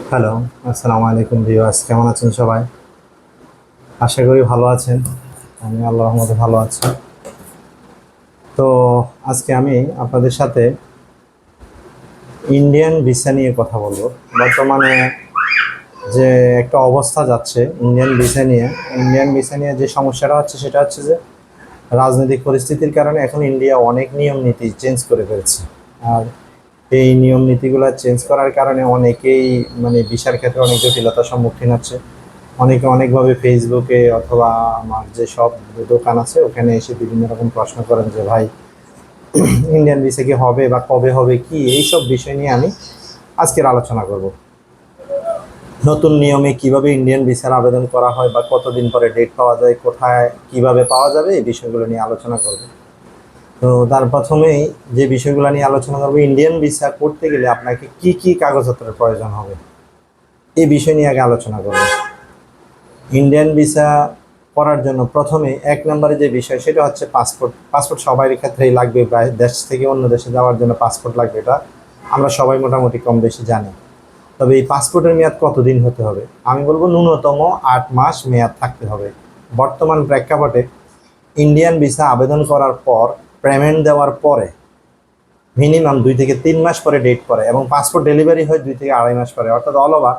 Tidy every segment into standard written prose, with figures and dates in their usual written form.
Hello, আসসালামু আলাইকুম viewers, কেমন আছেন সবাই? আশা করি ভালো আছেন। আমি আল্লাহর রহমতে ভালো আছি। তো আজকে আমি আপনাদের সাথে ইন্ডিয়ান ভিসা নিয়ে কথা বলবো। বর্তমানে যে একটা অবস্থা যাচ্ছে ইন্ডিয়ান ভিসা নিয়ে যে সমস্যাটা হচ্ছে সেটা হচ্ছে যে রাজনৈতিক পরিস্থিতির কারণে এখন ইন্ডিয়া অনেক নিয়ম নীতি চেঞ্জ করে ফেলছে। আর এই নিয়ম নীতিগুলো চেঞ্জ করার কারণে অনেকেই ভিসার ক্ষেত্রে অনেক জটিলতার সম্মুখীন হচ্ছে। অনেকে অনেকভাবে ফেসবুকে অথবা আমার যে সব দোকান আছে ওখানে এসে বিভিন্ন রকম প্রশ্ন করেন যে ভাই, ইন্ডিয়ান ভিসা কি হবে বা কবে হবে, কি এইসব বিষয় নিয়ে আমি আজকের আলোচনা করব। নতুন নিয়মে কিভাবে ইন্ডিয়ান ভিসার আবেদন করা হয় বা কতদিন পরে ডেট পাওয়া যায়, কোথায় কিভাবে পাওয়া যাবে, এই বিষয়গুলো নিয়ে আলোচনা করব। তো তার প্রথমেই যে বিষয়গুলো নিয়ে আলোচনা করবো, ইন্ডিয়ান ভিসা করতে গেলে আপনাকে কি কি কাগজপত্রের প্রয়োজন হবে এই বিষয় নিয়ে আগে আলোচনা করব। ইন্ডিয়ান ভিসা করার জন্য প্রথমে এক নম্বরে যে বিষয় সেটা হচ্ছে পাসপোর্ট। পাসপোর্ট সবার ক্ষেত্রেই লাগবে, প্রায় দেশ থেকে অন্য দেশে যাওয়ার জন্য পাসপোর্ট লাগবে, এটা আমরা সবাই মোটামুটি কম বেশি জানি। তবে এই পাসপোর্টের মেয়াদ কতদিন হতে হবে? আমি বলবো ন্যূনতম 8 মাস মেয়াদ থাকতে হবে। বর্তমান প্রেক্ষাপটে ইন্ডিয়ান ভিসা আবেদন করার পর, পেমেন্ট দেওয়ার পরে মিনিমাম 2 থেকে 3 মাস পরে ডেট পড়ে এবং পাসপোর্ট ডেলিভারি হয় 2 থেকে 2.5 মাস পরে। অর্থাৎ অল ওভার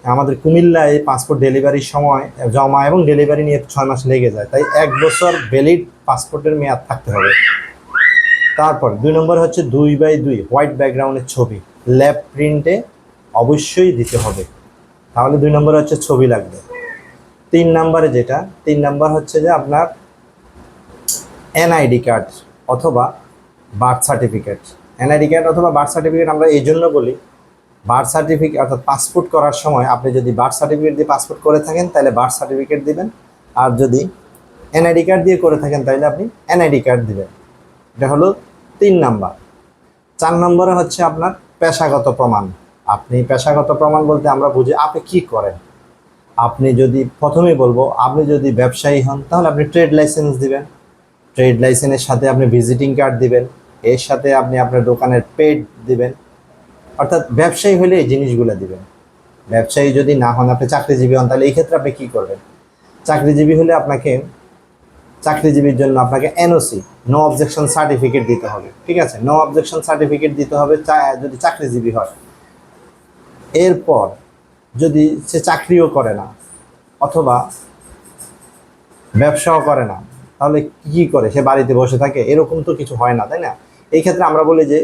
আমাদের কুমিল্লায় পাসপোর্ট ডেলিভারির সময় জমা এবং ডেলিভারি নিয়ে 6 মাস লেগে যায়। তাই 1 বছর ভ্যালিড পাসপোর্টের মেয়াদ থাকতে হবে। তারপর 2 নম্বর হচ্ছে 2x2 হোয়াইট ব্যাকগ্রাউন্ডের ছবি, ল্যাব প্রিন্টে অবশ্যই দিতে হবে। তাহলে 2 নম্বরে হচ্ছে ছবি লাগবে। 3 নম্বর হচ্ছে যে আপনার এনআইডি কার্ড অথবা বার্থ সার্টিফিকেট। এনআইডি কার্ড অথবা বার্থ সার্টিফিকেট আমরা এই জন্য বলি, বার্থ সার্টিফিকেট অর্থাৎ পাসপোর্ট করার সময় আপনি যদি বার্থ সার্টিফিকেট দিয়ে পাসপোর্ট করে থাকেন তাহলে বার্থ সার্টিফিকেট দিবেন, আর যদি এনআইডি কার্ড দিয়ে করে থাকেন তাহলে আপনি এনআইডি কার্ড দিবেন। এটা হলো 3 নাম্বার। 4 নম্বরে হচ্ছে আপনার পেশাগত প্রমাণ। আপনি পেশাগত প্রমাণ বলতে আমরা বুঝি আপনি কি করেন। আপনি যদি প্রথমেই বলবো, আপনি যদি ব্যবসায়ী হন তাহলে আপনি ট্রেড লাইসেন্স দিবেন। ট্রেড লাইসেন্সের সাথে আপনি ভিজিটিং কার্ড দিবেন, এর সাথে আপনি আপনার দোকানের পেড দিবেন। অর্থাৎ ব্যবসায়ী হলে এই জিনিসগুলো দিবেন। ব্যবসায়ী যদি না হন, আপনি চাকরিজীবী হন, তাহলে এই ক্ষেত্রে আপনি কী করবেন? চাকরিজীবী হলে চাকরিজীবীর জন্য আপনাকে এনওসি, নো অবজেকশন সার্টিফিকেট দিতে হবে। ঠিক আছে, নো অবজেকশন সার্টিফিকেট দিতে হবে যদি চাকরিজীবী হয়। এরপর যদি সে চাকরিও করে না অথবা ব্যবসাও করে না, তাহলে কী করে? সে বাড়িতে বসে থাকে? এরকম তো কিছু হয় না, তাই না? এই ক্ষেত্রে আমরা বলি যে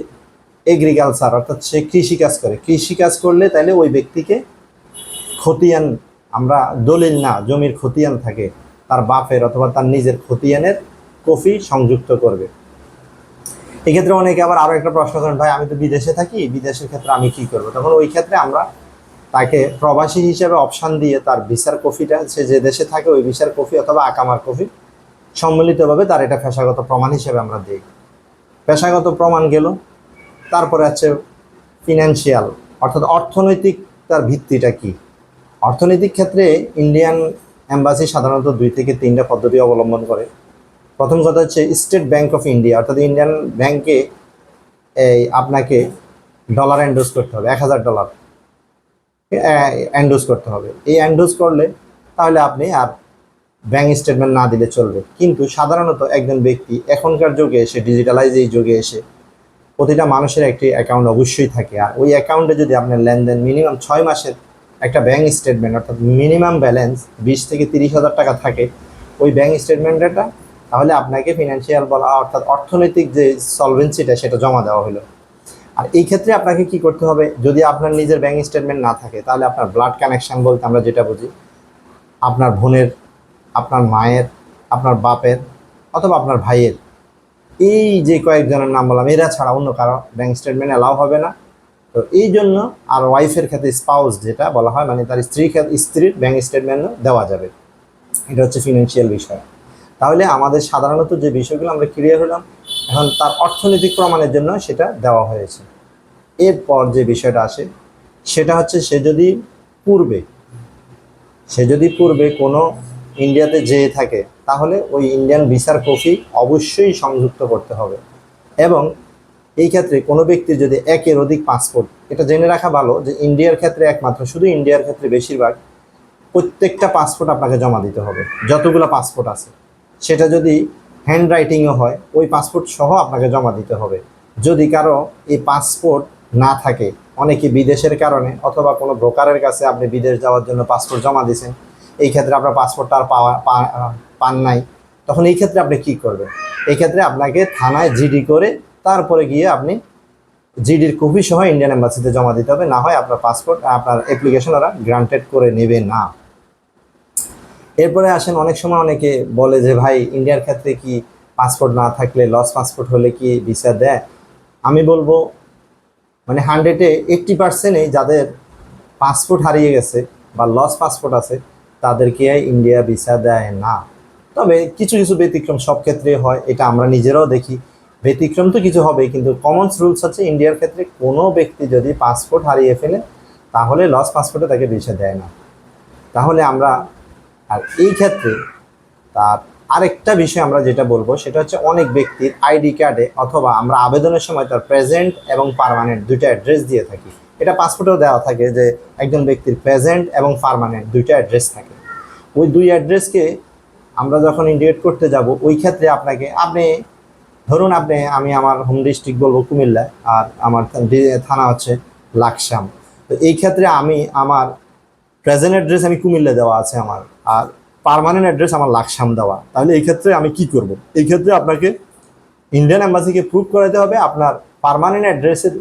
এগ্রিকালচার, অর্থাৎ সে কৃষিকাজ করে। কৃষিকাজ করলে তাহলে ওই ব্যক্তিকে খতিয়ান, আমরা দলিল না, জমির খতিয়ান থাকে, তার বাপের অথবা তার নিজের খতিয়ানের কপি সংযুক্ত করবে। এক্ষেত্রে অনেকে আবার আরও একটা প্রশ্ন করেন, ভাই আমি তো বিদেশে থাকি, বিদেশের ক্ষেত্রে আমি কি করব? তখন ওই ক্ষেত্রে আমরা তাকে প্রবাসী হিসেবে অপশান দিয়ে তার ভিসার কপিটা, সে যে দেশে থাকে ওই ভিসার কপি অথবা আকামার কপি সম্মিলিতভাবে তার এটা পেশাগত প্রমাণ হিসেবে আমরা দিই। পেশাগত প্রমাণ গেল। তারপরে আছে ফিনান্সিয়াল, অর্থাৎ অর্থনৈতিক, তার ভিত্তিটা কি? অর্থনৈতিক ক্ষেত্রে ইন্ডিয়ান এম্বাসি সাধারণত 2 থেকে 3টা পদ্ধতি অবলম্বন করে। প্রথম কথা হচ্ছে স্টেট ব্যাংক অফ ইন্ডিয়া, অর্থাৎ ইন্ডিয়ান ব্যাংকে আপনাকে ডলার এন্ডোজ করতে হবে, $1000 এন্ডোজ করতে হবে। এই এন্ডোজ করলে তাহলে আপনি আর ব্যাংক স্টেটমেন্ট না দিলে চলবে। কিন্তু সাধারণত একজন ব্যক্তি এখনকার যুগে এসে, ডিজিটালাইজ এই যুগে এসে, প্রতিটা মানুষের একটি অ্যাকাউন্ট অবশ্যই থাকে। আর ওই অ্যাকাউন্টে যদি আপনার লেনদেন মিনিমাম 6 মাসের একটা ব্যাংক স্টেটমেন্ট, অর্থাৎ মিনিমাম ব্যালেন্স 20 থেকে 30 হাজার টাকা থাকে ওই ব্যাংক স্টেটমেন্টটা, তাহলে আপনাকে ফিনান্সিয়াল বলা, অর্থাৎ অর্থনৈতিক যে সলভেন্সিটা সেটা জমা দেওয়া হলো। আর এই ক্ষেত্রে আপনাকে কি করতে হবে? যদি আপনার নিজের ব্যাংক স্টেটমেন্ট না থাকে তাহলে আপনার ব্লাড কানেকশন বলতে আমরা যেটা বুঝি, আপনার বোনের, আপনার মায়ের, আপনার বাপের অথবা আপনার ভাইয়ের, এই যে কয়েকজনের নাম বললাম, এরা ছাড়া অন্য কারো ব্যাংক স্টেটমেন্ট অ্যালাউ হবে না। তো এই জন্য, আর ওয়াইফের ক্ষেত্রে স্পাউস যেটা বলা হয়, মানে তার স্ত্রীর ব্যাংক স্টেটমেন্টও দেওয়া যাবে। এটা হচ্ছে ফিনান্সিয়াল বিষয়। তাহলে আমাদের সাধারণত যে বিষয়গুলো আমরা ক্লিয়ার হলাম, এখন তার অর্থনৈতিক প্রমাণের জন্য সেটা দেওয়া হয়েছে। এরপর যে বিষয়টা আসে সেটা হচ্ছে সে যদি পূর্বে কোনো ইন্ডিয়াতে যেয়ে থাকে তাহলে ওই ইন্ডিয়ান ভিসার কপি অবশ্যই সংযুক্ত করতে হবে। এবং এই ক্ষেত্রে কোনো ব্যক্তির যদি একের অধিক পাসপোর্ট, এটা জেনে রাখা ভালো যে ইন্ডিয়ার ক্ষেত্রে একমাত্র শুধু ইন্ডিয়ার ক্ষেত্রে বেশিরভাগ প্রত্যেকটা পাসপোর্ট আপনাকে জমা দিতে হবে, যতগুলো পাসপোর্ট আছে। সেটা যদি হ্যান্ড রাইটিংও হয়, ওই পাসপোর্ট সহ আপনাকে জমা দিতে হবে। যদি কারো এই পাসপোর্ট না থাকে, অনেকে বিদেশের কারণে অথবা কোনো ব্রোকারের কাছে আপনি বিদেশ যাওয়ার জন্য পাসপোর্ট জমা দিয়েছেন, এই ক্ষেত্রে আপনার পাসপোর্টটা আর পান নাই, তখন এই ক্ষেত্রে আপনি কি করবেন? এই ক্ষেত্রে আপনাকে থানায় জিডি করে তারপরে গিয়ে আপনি জিডির কপি সহ ইন্ডিয়ান এম্বাসিতে জমা দিতে হবে, না হয় আপনার পাসপোর্ট, আপনার অ্যাপ্লিকেশন ওরা গ্রান্টেড করে নেবে না। এরপরে আসেন, অনেক সময় অনেকে বলে যে ভাই ইন্ডিয়ার ক্ষেত্রে কি পাসপোর্ট না থাকলে, লস পাসপোর্ট হলে কি ভিসা দেয়? আমি বলবো মানে 100-এ 80%-এই যাদের পাসপোর্ট হারিয়ে গেছে বা লস পাসপোর্ট আছে তাদেরকে ইন্ডিয়া ভিসা দেয় না। তবে কিছু কিছু ব্যতিক্রম সব ক্ষেত্রে হয়, এটা আমরা নিজেরাও দেখি। ব্যতিক্রম তো কিছু হবেই, কিন্তু কমন রুলস হচ্ছে ইন্ডিয়ার ক্ষেত্রে কোনো ব্যক্তি যদি পাসপোর্ট হারিয়ে ফেলে তাহলে লস পাসপোর্টে তাকে ভিসা দেয় না। তাহলে আমরা, আর এই ক্ষেত্রে তার আরেকটা বিষয় আমরা যেটা বলবো সেটা হচ্ছে অনেক ব্যক্তির আইডি কার্ডে অথবা আমরা আবেদনের সময় তার প্রেজেন্ট এবং পার্মানেন্ট দুইটা অ্যাড্রেস দিয়ে থাকি। এটা পাসপোর্টেও দেওয়া থাকে যে একজন ব্যক্তির প্রেজেন্ট এবং পার্মানেন্ট দুইটা অ্যাড্রেস থাকে। ওই দুই অ্যাড্রেসকে আমরা যখন ইন্ডিকেট করতে যাব, ওই ক্ষেত্রে আপনাকে, ধরুন আমি আমার হোম ডিস্ট্রিক্ট বলবো কুমিল্লা, আর আমার থানা হচ্ছে লাকসাম। তো এই ক্ষেত্রে আমি আমার প্রেজেন্ট অ্যাড্রেস আমি কুমিল্লা দেওয়া আছে আমার, আর পার্মানেন্ট অ্যাড্রেস আমার লাকসাম দেওয়া। তাহলে এই ক্ষেত্রে আমি কি করব? এই ক্ষেত্রে আপনাকে ইন্ডিয়ান এম্বাসিকে প্রুভ করাতে হবে আপনার পার্মানেন্ট অ্যাড্রেসের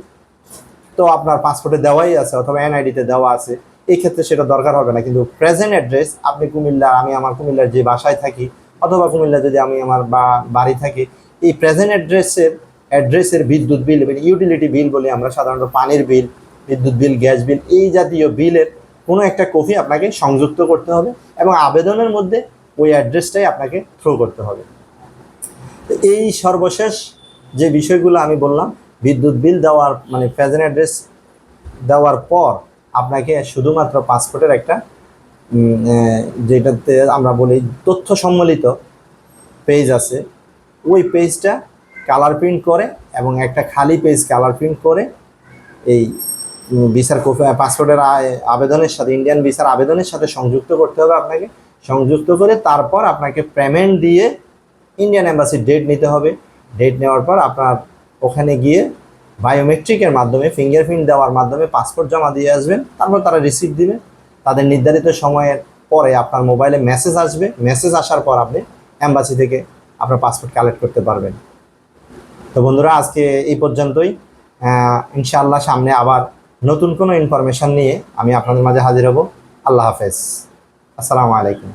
তো আপনার পাসপোর্টে দেওয়াই আছে অথবা এনআইডিতে দেওয়া আছে, এই ক্ষেত্রে সেটা দরকার হবে না। কিন্তু প্রেজেন্ট অ্যাড্রেস আপনি কুমিল্লা, আমি আমার কুমিল্লার যে বাসায় থাকি অথবা কুমিল্লা যদি আমি আমার বাড়ি থাকি, এই প্রেজেন্ট অ্যাড্রেসের বিদ্যুৎ বিল, ইউটিলিটি বিল বলি আমরা সাধারণত, পানির বিল, বিদ্যুৎ বিল, গ্যাস বিল, এই জাতীয় বিলের কোনো একটা কপি আপনাকে সংযুক্ত করতে হবে এবং আবেদনের মধ্যে ওই অ্যাড্রেসটাই আপনাকে থ্রো করতে হবে। এই সর্বশেষ যে বিষয়গুলো আমি বললাম, বিদ্যুৎ বিল দেওয়ার মানে প্রেজেন্ট অ্যাড্রেস দেওয়ার পর আপনাকে শুধুমাত্র পাসপোর্টের একটা যেটাতে আমরা বলি তথ্য সম্বলিত পেজ আছে, ওই পেজটা কালার প্রিন্ট করে এবং একটা খালি পেজ কালার প্রিন্ট করে এই ভিসার কপি পাসপোর্টের আবেদনের সাথে, ইন্ডিয়ান ভিসার আবেদনের সাথে সংযুক্ত করতে হবে আপনাকে। সংযুক্ত করে তারপর আপনাকে পেমেন্ট দিয়ে ইন্ডিয়ান এম্বাসির ডেট নিতে হবে। ডেট নেওয়ার পর আপনার ওখানে গিয়ে বায়োমেট্রিকের মাধ্যমে, ফিঙ্গারপ্রিন্ট দেওয়ার মাধ্যমে পাসপোর্ট জমা দিয়ে আসবেন। তারপর তারা রিসিভ দিবে। তাদের নির্ধারিত সময়ের পরে আপনার মোবাইলে মেসেজ আসবে। মেসেজ আসার পর আপনি এম্বাসি থেকে আপনার পাসপোর্ট কালেক্ট করতে পারবেন। তো বন্ধুরা, আজকে এই পর্যন্তই। ইনশাআল্লাহ সামনে আবার নতুন কোনো ইনফরমেশন নিয়ে আমি আপনাদের মাঝে হাজির হব। আল্লাহ হাফেজ, আসসালামু আলাইকুম।